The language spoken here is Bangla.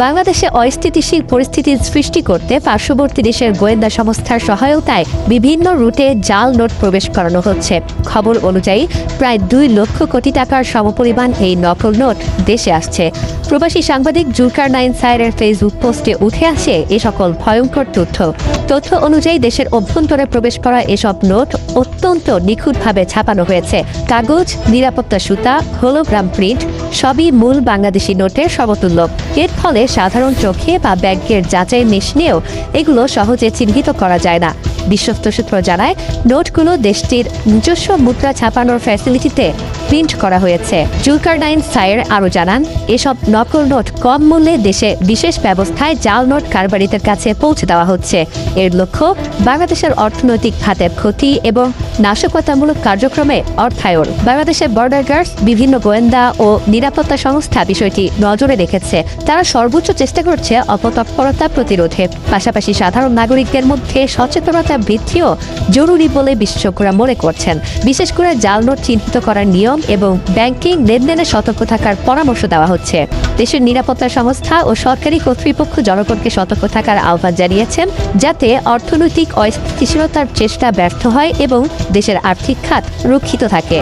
বাংলাদেশে অস্থিতিশীল পরিস্থিতির সৃষ্টি করতে পার্শ্ববর্তী দেশের গোয়েন্দা সংস্থার সহায়তায় বিভিন্ন রুটে জাল নোট প্রবেশ করানো হচ্ছে। খবর অনুযায়ী প্রায় 2 লক্ষ কোটি টাকার সমপরিমাণ এই নকল নোট দেশে আসছে। প্রবাসী সাংবাদিক জুলকারনাইন সায়েরের ফেসবুক পোস্টে উঠে আসে এ সকল ভয়ঙ্কর তথ্য অনুযায়ী দেশের অভ্যন্তরে প্রবেশ করা এসব নোট অত্যন্ত নিখুঁতভাবে ছাপানো হয়েছে। কাগজ, নিরাপত্তা সুতা, হোলোগ্রাম প্রিন্ট সবই মূল বাংলাদেশি নোটের সমতুল্য। এর ফলে সাধারণ চোখে বা ব্যাংকের যাচাই মেশিনেও এগুলো সহজে চিহ্নিত করা যায় না। বিশ্বস্ত সূত্র জানায়, নোটগুলো দেশটির নিজস্ব মুদ্রা ছাপানোর ফ্যাসিলিটিতে প্রিন্ট করা হয়েছে। জুলকারনাইন সায়ের আরও জানান, এসব নকল নোট কম মূল্যে দেশে বিশেষ ব্যবস্থায় জাল নোট কারবারিদের কাছে পৌঁছে দেওয়া হচ্ছে। এর লক্ষ্য বাংলাদেশের অর্থনৈতিক খাতের ক্ষতি এবং নাশকতামূলক কার্যক্রমে অর্থায়ন। বাংলাদেশের বর্ডার গার্ডস, বিভিন্ন গোয়েন্দা ও নিরাপত্তা সংস্থা বিষয়টি নজরে রেখেছে। তারা সর্বোচ্চ চেষ্টা করছে অপতৎপরতা প্রতিরোধে। পাশাপাশি সাধারণ নাগরিকদের মধ্যে সচেতনতা বৃদ্ধিও জরুরি বলে বিশেষজ্ঞরা মনে করছেন। বিশেষ করে জাল নোট চিহ্নিত করার নিয়ম এবং ব্যাংকিং লেনদেনে সতর্ক থাকার পরামর্শ দেওয়া হচ্ছে। দেশের নিরাপত্তা সংস্থা ও সরকারি কর্তৃপক্ষ জনগণকে সতর্ক থাকার আহ্বান জানিয়েছেন, যাতে অর্থনৈতিক অস্থিতিশীলতার চেষ্টা ব্যর্থ হয় এবং দেশের আর্থিক খাত রক্ষিত থাকে।